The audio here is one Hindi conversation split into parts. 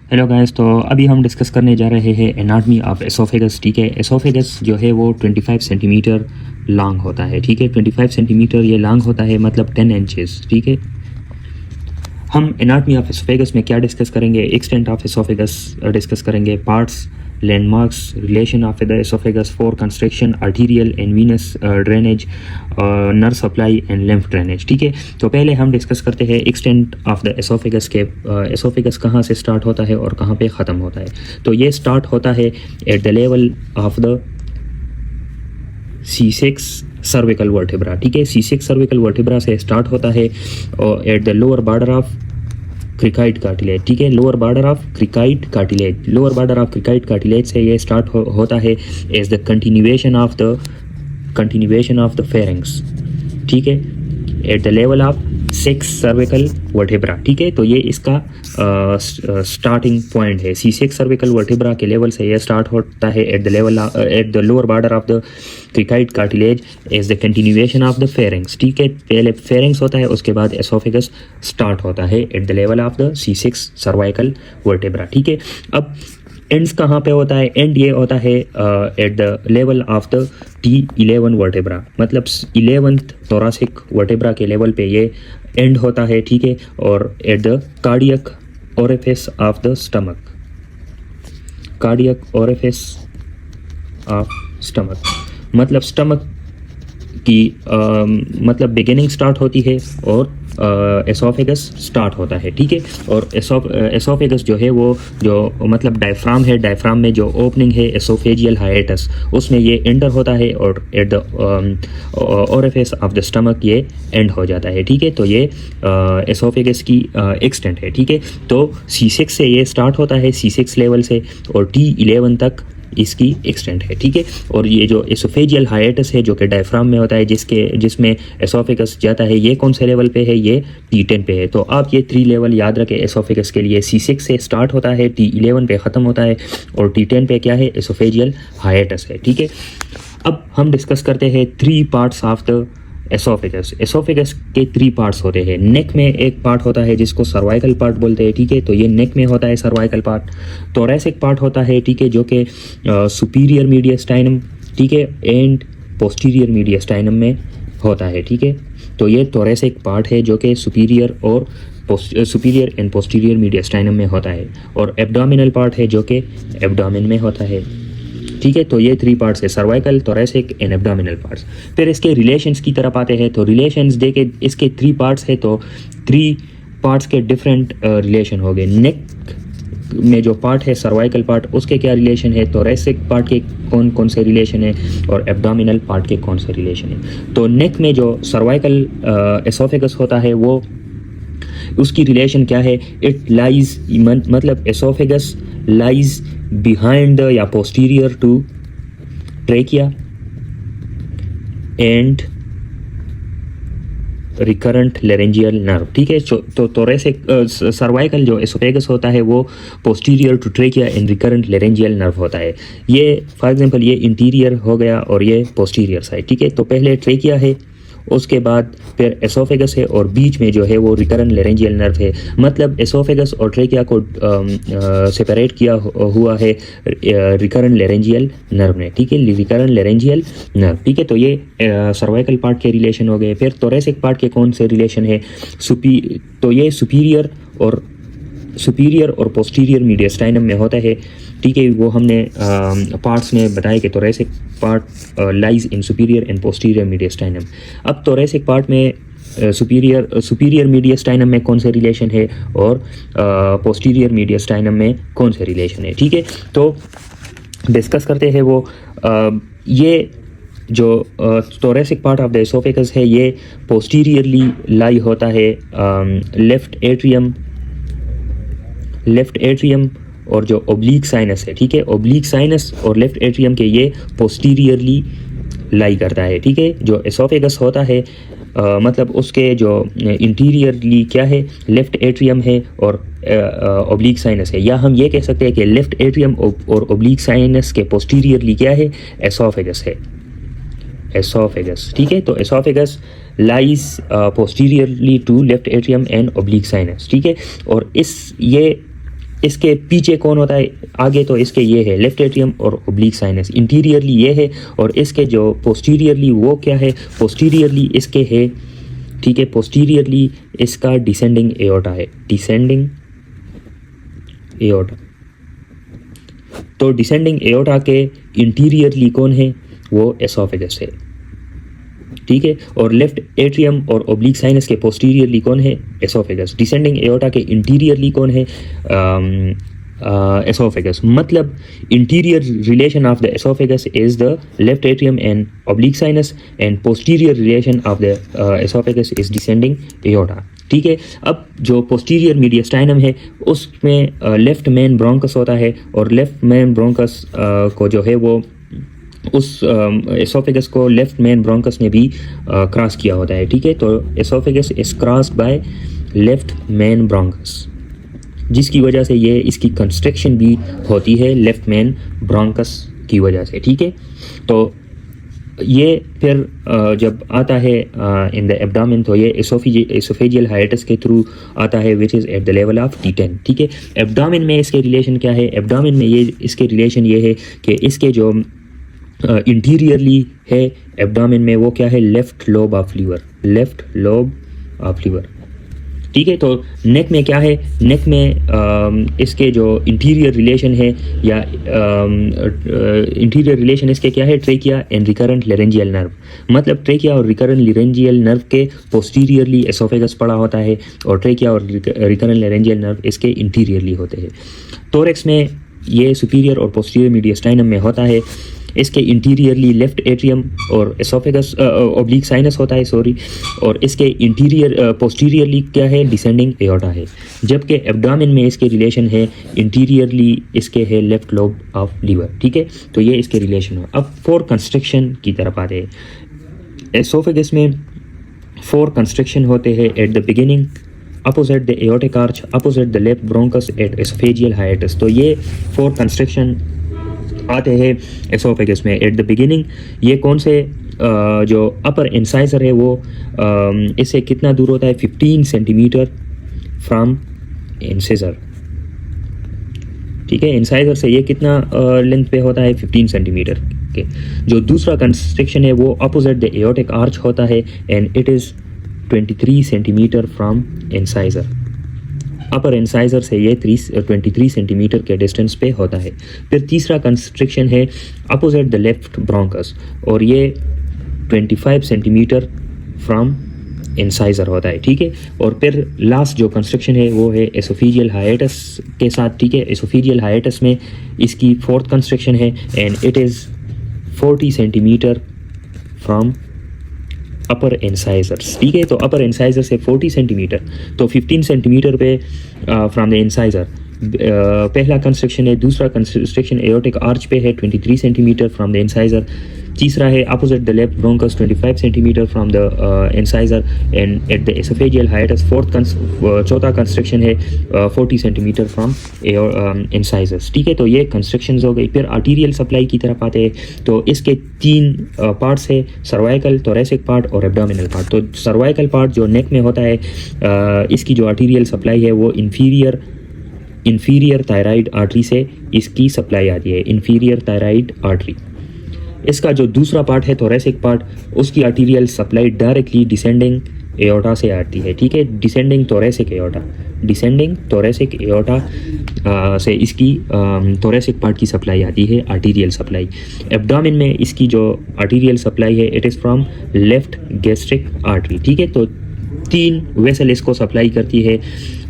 हेलो गाइस, तो अभी हम डिस्कस करने जा रहे हैं एनाटमी ऑफ एसोफेगस। ठीक है, एसोफेगस जो है वो 25 सेंटीमीटर लॉन्ग होता है। ठीक है, 25 सेंटीमीटर ये लॉन्ग होता है, मतलब 10 इंचेस। ठीक है, हम एनाटमी ऑफ एसोफेगस में क्या डिस्कस करेंगे? एक्सटेंट ऑफ एसोफेगस डिस्कस करेंगे, parts, landmarks, relation of the oesophagus for construction, arterial and Venus drainage, nerve supply and lymph drainage. ठीक है, तो पहले हम डिस्कस करते हैं एक्सटेंट ऑफ द एसोफेगस के। एसोफेगस कहाँ से स्टार्ट होता है और कहाँ पे ख़त्म होता है? तो ये स्टार्ट होता है at the level of the C6 cervical vertebra. ठीक है, C6 सर्विकल वर्टिब्रा से स्टार्ट होता है और at the lower border of cricoid cartilage. ठीक है, lower border of cricoid cartilage, lower border of cricoid cartilage से ये स्टार्ट होता है as the continuation of the pharynx. ठीक है, at the level of 6 cervical vertebra. ठीक है, तो ये इसका स्टार्टिंग पॉइंट है। C6 सर्विकल वर्टिब्रा के लेवल से ये स्टार्ट होता है at the lower border of the cricoid cartilage as the continuation of the pharynx. ठीक है, पहले फेरिंग्स होता है, उसके बाद एसोफेगस स्टार्ट होता है at the level of the C6 cervical vertebra. ठीक है, अब एंड्स कहाँ पे होता है? एंड ये होता है at the level of the T11 vertebra, मतलब 11th थोरासिक वर्टेब्रा के लेवल पे ये एंड होता है। ठीक है, और at the cardiac orifice of the stomach, cardiac orifice of stomach, मतलब स्टमक की मतलब बिगिनिंग स्टार्ट होती है और एसोफेगस स्टार्ट होता है। ठीक है, और एसोफेगस जो है वो जो मतलब डायफ्राम है, डायफ्राम में जो ओपनिंग है एसोफेजियल हाइएटस, उसमें ये एंटर होता है और at the orifice of the stomach ये एंड हो जाता है। ठीक है, तो ये एसोफेगस की एक्सटेंट है। ठीक है, तो C6 से ये स्टार्ट होता है, C6 लेवल से, और T11 तक इसकी एक्सटेंट है। ठीक है, और ये जो एसोफेजियल हाइएटस है जो कि डायफ्राम में होता है, जिसमें एसोफेगस जाता है, ये कौन से लेवल पे है? ये T10 पे है। तो आप ये 3 लेवल याद रखें एसोफेगस के लिए। C6 से स्टार्ट होता है, T11 पे ख़त्म होता है, और T10 पे क्या है? एसोफेजियल हाइएटस है। ठीक है, अब हम डिस्कस करते हैं 3 parts of the oesophagus. Oesophagus के 3 पार्ट्स होते हैं। नेक में एक पार्ट होता है जिसको सर्वाइकल पार्ट बोलते हैं। ठीक है, तो ये नेक में होता है सर्वाइकल पार्ट। थोरैसिक पार्ट होता है, ठीक है, जो कि सुपीरियर मीडियस्टाइनम, ठीक है, एंड पोस्टीरियर मीडियस्टाइनम में होता है। ठीक है, तो ये थोरैसिक पार्ट है जो कि सुपीरियर एंड पोस्टीरियर मीडियस्टाइनम में होता है। और एब्डोमिनल पार्ट है जो कि एब्डोमिन में होता है। ठीक है, तो ये 3 पार्ट्स है, cervical, thoracic and abdominal parts. फिर इसके रिलेशंस की तरफ आते हैं। तो रिलेशंस देखे, इसके 3 पार्ट्स है, तो 3 पार्ट्स के डिफरेंट रिलेशन हो गए। नेक में जो पार्ट है सर्वाइकल पार्ट, उसके क्या रिलेशन है? थोरैसिक पार्ट के कौन कौन से रिलेशन है और एब्डोमिनल पार्ट के कौन से रिलेशन है? तो नेक में जो सर्वाइकल एसोफेगस होता है वो उसकी रिलेशन क्या है? इट लाइज, मतलब एसोफेगस लाइज बिहाइंड द या posterior to trachea and recurrent laryngeal nerve. ठीक है, तो थोरैसिक सर्वाइकल जो एसोफेगस होता है वो posterior to trachea and recurrent laryngeal nerve होता है। ये फॉर एग्जांपल ये इंटीरियर हो गया और ये पोस्टीरियर साइड। ठीक है, तो पहले ट्रेकिया है, उसके बाद फिर एसोफेगस है, और बीच में जो है वो रिकरेंट लेरेंजियल नर्व है। मतलब एसोफेगस और ट्रेकिया को सेपरेट किया हुआ है रिकरेंट लेरेंजियल नर्व ने। ठीक है, रिकरेंट लेरेंजियल नर्व। ठीक है, तो ये सर्वाइकल पार्ट के रिलेशन हो गए। फिर थोरैसिक पार्ट के कौन से रिलेशन है? तो ये सुपीरियर और पोस्टीरियर मीडियस्टाइनम में होता है। ठीक है, वो हमने पार्ट्स में बताया कि thoracic part lies in superior and posterior mediastinum. अब थोरैसिक पार्ट में सुपीरियर मीडियस्टाइनम में कौन से रिलेशन है और पोस्टीरियर मीडियस्टाइनम में कौन से रिलेशन है? ठीक है, तो डिस्कस करते हैं वो ये जो thoracic part of the oesophagus है ये पोस्टीरियरली लाई होता है लेफ्ट एट्रियम और जो ओब्लीक साइनस है। ठीक है, ओब्लीक साइनस और लेफ्ट एट्रियम के ये पोस्टीरियरली लाई करता है। ठीक है, जो एसोफेगस होता है मतलब उसके जो इंटीरियरली क्या है? लेफ्ट एट्रियम है और ओब्लीक साइनस है, या हम ये कह सकते हैं कि लेफ्ट एट्रियम और ओब्लीक साइनस के पोस्टीरियरली क्या है? एसोफेगस है, एसोफेगस। ठीक है, तो oesophagus lies posteriorly to left atrium and oblique sinus. ठीक है, और ये इसके पीछे कौन होता है, आगे तो इसके ये है लेफ्ट एट्रियम और ओब्लिक साइनस, इंटीरियरली ये है, और इसके जो पोस्टीरियरली वो क्या है, पोस्टीरियरली इसके है, ठीक है, पोस्टीरियरली इसका डिसेंडिंग एओर्टा है, डिसेंडिंग एओर्टा। तो डिसेंडिंग एओर्टा के इंटीरियरली कौन है, वो एसोफेगस है, ठीक है, और लेफ्ट एट्रियम और ओब्लिक साइनस के पोस्टीरियरली कौन है, एसोफेगस। डिसेंडिंग एओर्टा के इंटीरियरली कौन है, एसोफेगस। मतलब interior relation of the oesophagus is the left atrium and oblique sinus, and posterior relation of the oesophagus is descending aorta, ठीक है। अब जो पोस्टीरियर मीडियस्टाइनम है उसमें लेफ्ट मेन ब्रोंकस होता है, और लेफ्ट मेन ब्रोंकस को जो है वो उस एसोफेगस को लेफ्ट मेन ब्रोंकस ने भी क्रॉस किया होता है, ठीक है। तो oesophagus is crossed by left main bronchus, जिसकी वजह से ये इसकी कंस्ट्रक्शन भी होती है लेफ्ट मेन ब्रोंकस की वजह से, ठीक है। तो ये फिर जब आता है इन द एब्डामिन, तो ये एसोफेजियल हाइटस के थ्रू आता है, which is eight the level of T10, ठीक है। एब्डामिन में इसके रिलेशन क्या है, एब्डामिन में ये इसके रिलेशन ये है कि इसके जो इंटीरियरली है एब्डामिन में वो क्या है, left lobe of liver, left lobe of liver, ठीक है। तो नेक में क्या है, नेक में इसके जो इंटीरियर रिलेशन है या इंटीरियर रिलेशन इसके क्या है, trachea and recurrent laryngeal nerve. मतलब ट्रेकिया और रिकरेंट लेरेंजियल नर्व के पोस्टीरियरली एसोफेगस पड़ा होता है, और ट्रेकिया और रिकरेंट लेरेंजियल नर्व इसके इंटीरियरली होते हैं। थोरेक्स में ये सुपीरियर और पोस्टीरियर मीडियस्टाइनम में होता है, इसके इंटीरियरली लेफ्ट एट्रियम और एसोफेगस ओब्लिक साइनस होता है, सॉरी, और इसके इंटीरियर पोस्टीरियरली क्या है, डिसेंडिंग एओर्टा है। जबकि एब्डामिन में इसके रिलेशन है इंटीरियरली इसके है लेफ्ट लोब ऑफ लीवर, ठीक है। तो ये इसके रिलेशन हो। अब 4 कंस्ट्रक्शन की तरफ आते हैं। एसोफेगस में 4 कंस्ट्रक्शन होते हैं at the beginning, opposite the aortic arch, opposite the left bronchus, at oesophageal hiatus. तो ये 4 कंस्ट्रक्शन आते हैं एसोफेगस में एट द बिगिनिंग। ये कौन से जो अपर इंसाइजर है वो इससे कितना दूर होता है, 15 सेंटीमीटर फ्रॉम इंसिजर, ठीक है। इंसाइजर से ये कितना लेंथ पे होता है, 15 सेंटीमीटर के। जो दूसरा कंस्ट्रक्शन है वो अपोजिट द एओर्टिक आर्च होता है, and it is 23 centimetre from incisor. Upper incisor से ये 23 सेंटीमीटर के डिस्टेंस पे होता है। फिर तीसरा कंस्ट्रक्शन है अपोजिट द लेफ्ट ब्रोंकस, और ये 25 सेंटीमीटर फ्रॉम इंसाइजर होता है, ठीक है। और फिर लास्ट जो कंस्ट्रक्शन है वो है एसोफेजियल हाइटस के साथ, ठीक है। एसोफेजियल हाइटस में इसकी 4th कंस्ट्रक्शन है, and it is 40 centimetre from upper incisors, ठीक है। तो अपर इंसाइजर से 40 सेंटीमीटर, तो 15 सेंटीमीटर पे फ्रॉम द इंसाइजर पहला कंस्ट्रक्शन है। दूसरा कंस्ट्रक्शन एओर्टिक आर्च पे है 23 सेंटीमीटर फ्रॉम द इंसाइजर। तीसरा है opposite the left bronchus 25 centimetre from the incisor and at the oesophageal hiatus. चौथा कंस्ट्रक्शन है 40 सेंटीमीटर फ्रॉम इंसाइजर्स, ठीक है। तो ये कंस्ट्रक्शंस हो गई। फिर आर्टीरियल सप्लाई की तरफ आते हैं, तो इसके 3 पार्ट्स है, सर्वाइकल, थोरेसिक पार्ट और एब्डोमिनल पार्ट। तो सर्वाइकल पार्ट जो नेक में होता है, इसकी जो आर्टीरियल सप्लाई है वो इंफीरियर थायराइड आर्टरी से इसकी सप्लाई आती है, इंफीरियर थायराइड आर्टरी। इसका जो दूसरा पार्ट है थोरेसिक पार्ट, उसकी arterial supply directly descending aorta से आती है, ठीक है। Descending thoracic aorta, descending thoracic aorta से इसकी थोरेसिक पार्ट की सप्लाई आती है, आर्टीरियल सप्लाई। एब्डोमेन में इसकी जो आर्टीरियल सप्लाई है it is from left gastric artery, ठीक है। तो 3 वेसल इसको सप्लाई करती है।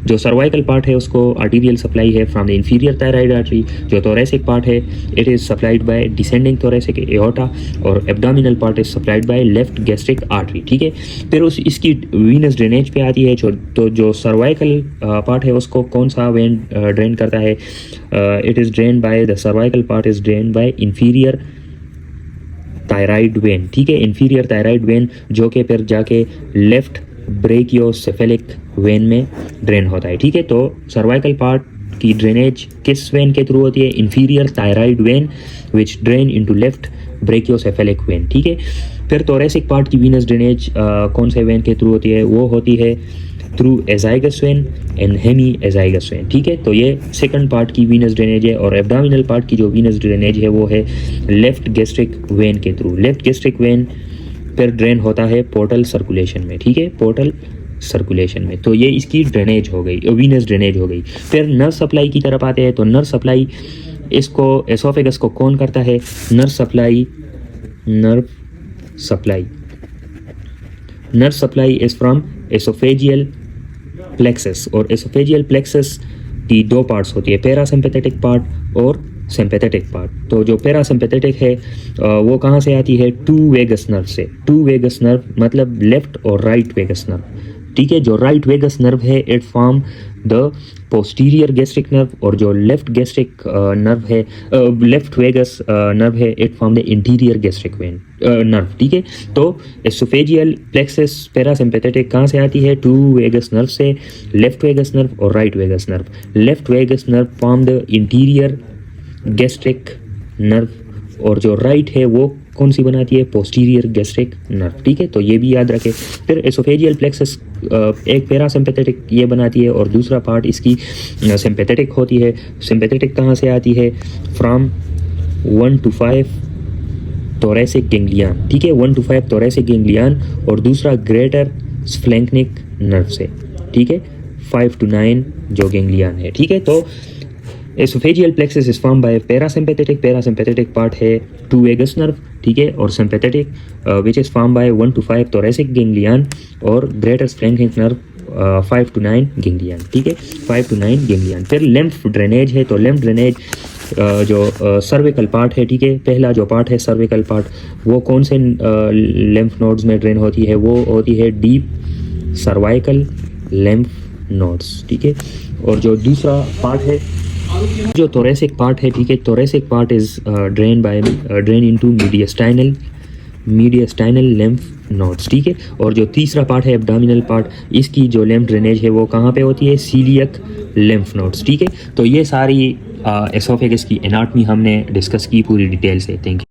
जो सर्वाइकल पार्ट है उसको आर्टीरियल सप्लाई है from the inferior thyroid artery. जो थोरेसिक पार्ट है it is supplied by descending thoracic aorta, और abdominal part is supplied by left gastric artery, ठीक है। फिर इसकी वीनस ड्रेनेज पे आती है। तो जो सर्वाइकल पार्ट है उसको कौन सा वेन ड्रेन करता है, it is drain by the cervical part is drain by inferior thyroid vein, ठीक है। इंफीरियर थायराइड वेन जो कि फिर जाके लेफ्ट ब्रेकियोसेफेलिक वेन में ड्रेन होता है, ठीक है। तो सर्वाइकल पार्ट की ड्रेनेज किस वेन के थ्रू होती है, inferior thyroid vein which drain into left brachiocephalic vein, ठीक है। फिर थोरेसिक पार्ट की वीनस ड्रेनेज कौन से वेन के थ्रू होती है, वो होती है through azygos vein and hemi azygos vein. ठीक है, तो ये सेकंड पार्ट की वीनस ड्रेनेज है। और एब्डोमिनल पार्ट की जो वीनस ड्रेनेज है वो है लेफ्ट गैस्ट्रिक वेन के थ्रू। लेफ्ट गैस्ट्रिक वेन पर ड्रेन होता है पोर्टल सर्कुलेशन में। ठीक है, पोर्टल सर्कुलेशन में। तो ये इसकी ड्रेनेज हो गई, वीनस ड्रेनेज हो गई। फिर नर्व सप्लाई की तरफ आते हैं। तो नर्व सप्लाई इसको एसोफेगस को कौन करता है? Nerve supply is from oesophageal plexus. और एसोफेजियल प्लेक्सस की दो पार्ट्स होती है, पैरासिम्पैथेटिक पार्ट और सिंपैथेटिक पार्ट। तो जो पैरासिम्पैथेटिक है वो कहाँ से आती है? टू वेगस नर्व से। टू वेगस नर्व मतलब लेफ्ट और राइट वेगस नर्व। ठीक है, जो राइट वेगस नर्व है it form the posterior gastric nerve, और जो लेफ्ट गैस्ट्रिक नर्व है, लेफ्ट वेगस नर्व है, it form the anterior gastric when nerve. ठीक है, तो एसोफेजियल प्लेक्सस पैरासिम्पैथेटिक कहाँ से आती है? टू वेगस नर्व से, लेफ्ट वेगस नर्व और right vagus nerve. Left vagus nerve form the anterior gastric nerve, और जो राइट है वो कौन सी बनाती है? Posterior gastric nerve. ठीक है, तो ये भी याद रखें। फिर एसोफेजियल प्लेक्सस एक पैरासिम्पैथेटिक ये बनाती है और दूसरा पार्ट इसकी सिंपैथेटिक होती है। सिंपैथेटिक कहाँ से आती है? From 1 to 5 thoracic ganglion. ठीक है, 1 to 5 थोरैसिक गैंग्लियन, और दूसरा ग्रेटर स्फ्लैंक्निक नर्व से। ठीक है, 5 to 9 जो गैंग्लियन है। ठीक है, तो oesophageal plexus is form by parasympathetic part है टू वेगस नर्व। ठीक है, और sympathetic which is form by 1 to 5 thoracic ganglion, और ग्रेटर स्फ्लैंक्निक नर्व 5 to 9 गैंग्लियन। ठीक है, 5 to 9 गैंग्लियन। फिर लिम्फ ड्रेनेज है। तो लिम्फ ड्रेनेज जो सर्विकल पार्ट है, ठीक है, पहला जो पार्ट है सर्विकल पार्ट, वो कौन से लिम्फ नोड्स में ड्रेन होती है? वो होती है डीप सर्वाइकल लिम्फ नोड्स। ठीक है, और जो दूसरा पार्ट है जो थोरैसिक पार्ट है, ठीक है, thoracic part is drain into mediastinal lymph nodes. ठीक है, और जो तीसरा पार्ट है एब्डोमिनल पार्ट, इसकी जो लिम्फ ड्रेनेज है वो कहाँ पे होती है? Coeliac lymph nodes. ठीक है, तो ये सारी एसोफेगस की एनाटमी हमने डिस्कस की पूरी डिटेल से। Thank you.